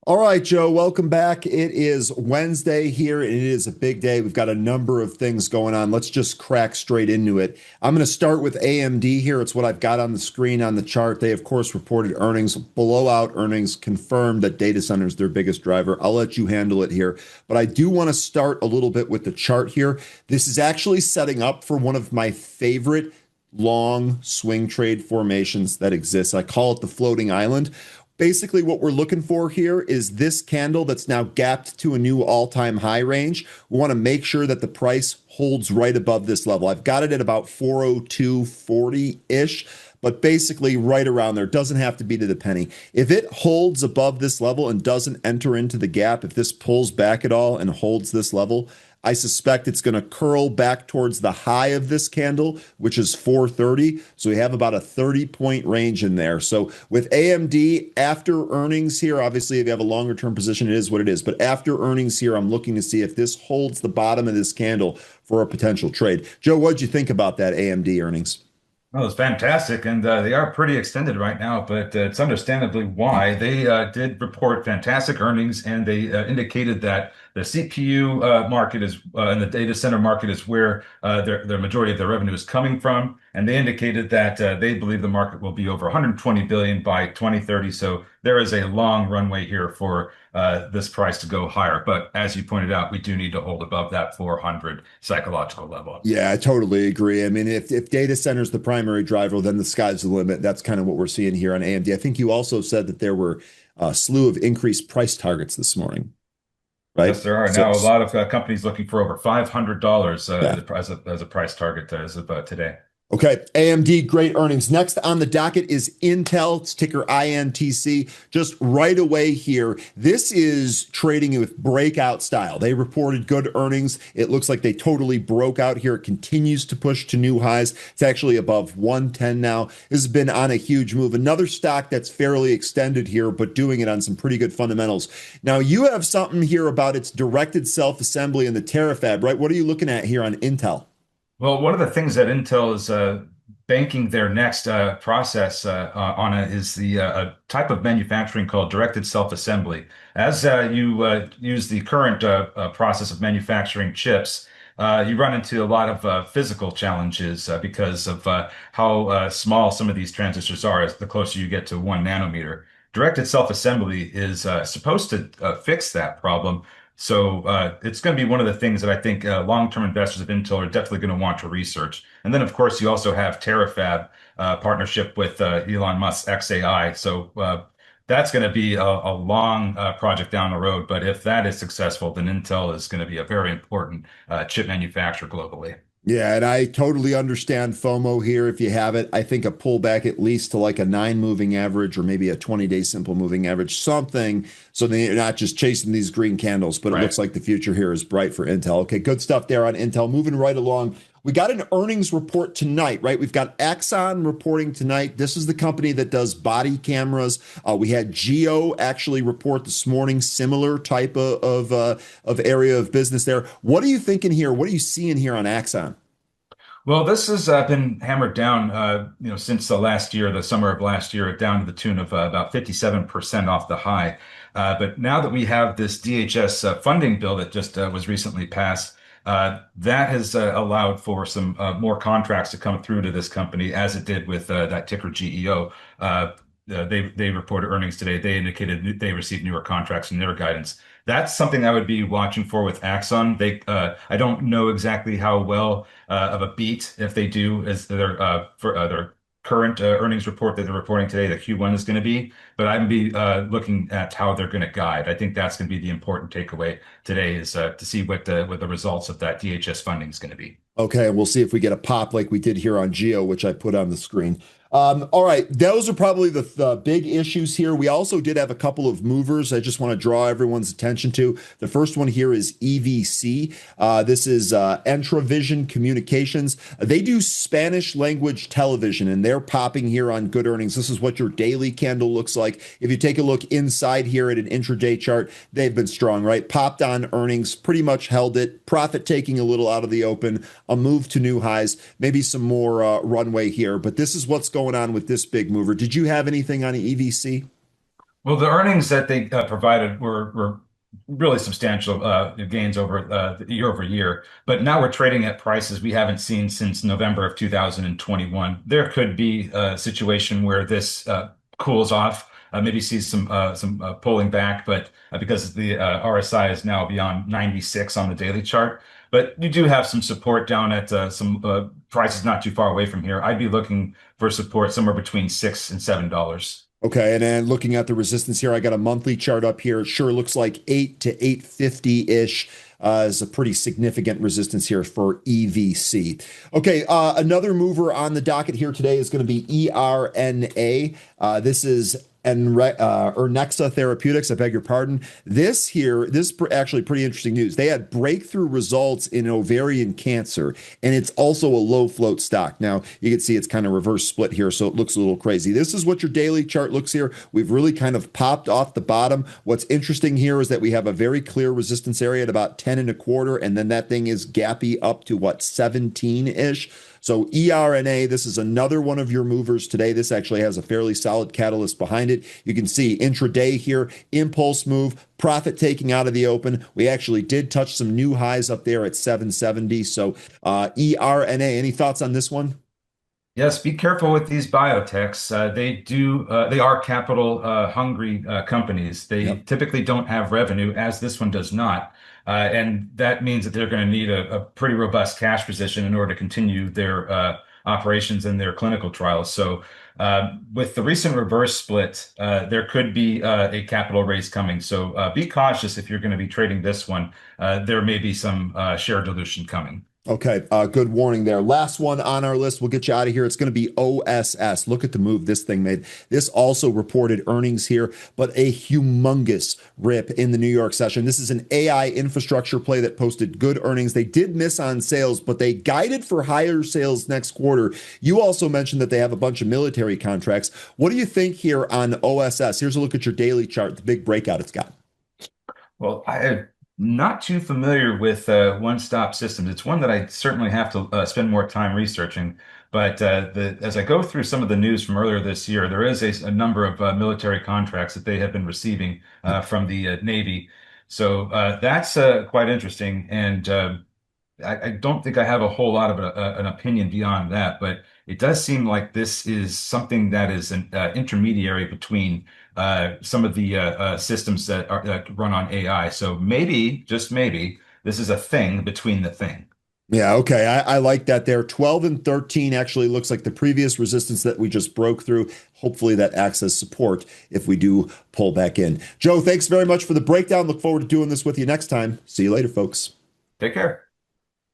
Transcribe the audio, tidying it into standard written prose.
All right, Joe, welcome back. It is Wednesday here, and it is a big day. We've got a number of things going on. Let's just crack straight into it. I'm going to start with AMD here. It's what I've got on the screen on the chart. They, of course, reported earnings, blowout earnings, confirmed that data center is their biggest driver. I'll let you handle it here. But I do want to start a little bit with the chart here. This is actually setting up for one of my favorite long swing trade formations that exists. I call it the floating island. Basically, what we're looking for here is this candle that's now gapped to a new all-time high range. We want to make sure that the price holds right above this level. I've got it at about 402.40-ish, but basically right around there. Doesn't have to be to the penny. If it holds above this level and doesn't enter into the gap, if this pulls back at all and holds this level, I suspect it's going to curl back towards the high of this candle, which is 430. So we have about a 30-point range in there. So with AMD after earnings here, obviously if you have a longer term position, it is what it is. But after earnings here, I'm looking to see if this holds the bottom of this candle for a potential trade. Joe, what'd you think about that AMD earnings? Well, it's fantastic, and they are pretty extended right now, but it's understandably why. They did report fantastic earnings, and they indicated that the CPU market is and the data center market is where their majority of their revenue is coming from. And they indicated that they believe the market will be over 120 billion by 2030. So there is a long runway here for this price to go higher. But as you pointed out, we do need to hold above that 400 psychological level. Yeah, I totally agree. I mean, if data center is the primary driver, then the sky's the limit. That's kind of what we're seeing here on AMD. I think you also said that there were a slew of increased price targets this morning, right? Yes, there are So, now a lot of companies looking for over $500 yeah. as a price target as of today. Okay, AMD, great earnings. Next on the docket is Intel, it's ticker INTC. Just right away here, this is trading with breakout style. They reported good earnings. It looks like they totally broke out here. It continues to push to new highs. It's actually above 110 now. This has been on a huge move. Another stock that's fairly extended here, but doing it on some pretty good fundamentals. Now, you have something here about its directed self-assembly and the terafab, right? What are you looking at here on Intel? Well, one of the things that Intel is banking their next process on is the type of manufacturing called directed self-assembly. As you use the current process of manufacturing chips, you run into a lot of physical challenges because of how small some of these transistors are as the closer you get to 1 nanometer. Directed self-assembly is supposed to fix that problem. So it's going to be one of the things that I think long-term investors of Intel are definitely going to want to research. And then, of course, you also have Terafab partnership with Elon Musk's XAI. So that's going to be a long project down the road. But if that is successful, then Intel is going to be a very important chip manufacturer globally. Yeah, and I totally understand FOMO here if you have it. I think a pullback at least to like a 9 moving average or maybe a 20-day simple moving average, something so that you're not just chasing these green candles, but it Right. looks like the future here is bright for Intel. Okay, good stuff there on Intel. Moving right along. We got an earnings report tonight, right? We've got AXON reporting tonight. This is the company that does body cameras. We had Geo actually report this morning, similar type of area of business there. What are you thinking here? What are you seeing here on AXON? Well, this has been hammered down, since the last year, the summer of last year, down to the tune of about 57% off the high. But now that we have this DHS funding bill that just was recently passed, that has allowed for some more contracts to come through to this company, as it did with that ticker GEO. They reported earnings today. They indicated they received newer contracts in their guidance. That's something I would be watching for with Axon. I don't know exactly how well of a beat, if they do, as their current earnings report that they're reporting today, the Q1 is going to be. But I'm be looking at how they're going to guide. I think that's going to be the important takeaway today is to see what the results of that DHS funding is going to be. Okay, and we'll see if we get a pop like we did here on Geo, which I put on the screen. All right, those are probably the big issues here. We also did have a couple of movers I just want to draw everyone's attention to. The first one here is EVC. This is Entravision Communications. They do Spanish language television, and they're popping here on good earnings. This is what your daily candle looks like. If you take a look inside here at an intraday chart, they've been strong, right? Popped on earnings, pretty much held it. Profit taking a little out of the open, a move to new highs, maybe some more runway here. But this is what's going on with this big mover. Did you have anything on EVC? Well, the earnings that they provided were really substantial gains over year over year. But now we're trading at prices we haven't seen since November of 2021. There could be a situation where this cools off, maybe sees some pulling back, but because the RSI is now beyond 96 on the daily chart. But you do have some support down at some prices not too far away from here. I'd be looking for support somewhere between $6 and $7. Okay, and then looking at the resistance here, I got a monthly chart up here. It sure looks like 8 to 850-ish is a pretty significant resistance here for EVC. Okay, another mover on the docket here today is going to be ERNA. This is Ernexa Therapeutics. I beg your pardon. This is actually pretty interesting news. They had breakthrough results in ovarian cancer, and it's also a low float stock. Now, you can see it's kind of reverse split here, so it looks a little crazy. This is what your daily chart looks here. We've really kind of popped off the bottom. What's interesting here is that we have a very clear resistance area at about 10 and a quarter, and then that thing is gappy up to what, 17-ish. So ERNA, this is another one of your movers today. This actually has a fairly solid catalyst behind it. You can see intraday here, impulse move, profit taking out of the open. We actually did touch some new highs up there at 770. So ERNA, any thoughts on this one? Yes, be careful with these biotechs. They are capital hungry companies. They Yep. typically don't have revenue, as this one does not. And that means that they're going to need a pretty robust cash position in order to continue their operations and their clinical trials. So, with the recent reverse split, there could be a capital raise coming. So, be cautious if you're going to be trading this one. There may be some share dilution coming. Okay, good warning there. Last one on our list. We'll get you out of here. It's going to be OSS. Look at the move this thing made. This also reported earnings here, but a humongous rip in the New York session. This is an AI infrastructure play that posted good earnings. They did miss on sales, but they guided for higher sales next quarter. You also mentioned that they have a bunch of military contracts. What do you think here on OSS? Here's a look at your daily chart, the big breakout it's got. Well, I am not too familiar with one-stop systems. It's one that I certainly have to spend more time researching. But as I go through some of the news from earlier this year, there is a number of military contracts that they have been receiving from the Navy. So that's quite interesting. And I don't think I have a whole lot of an opinion beyond that, but it does seem like this is something that is an intermediary between some of the systems that run on AI. So maybe, just maybe, this is a thing between the thing. Yeah, okay. I like that there. 12 and 13 actually looks like the previous resistance that we just broke through. Hopefully that acts as support if we do pull back in. Joe, thanks very much for the breakdown. Look forward to doing this with you next time. See you later, folks. Take care.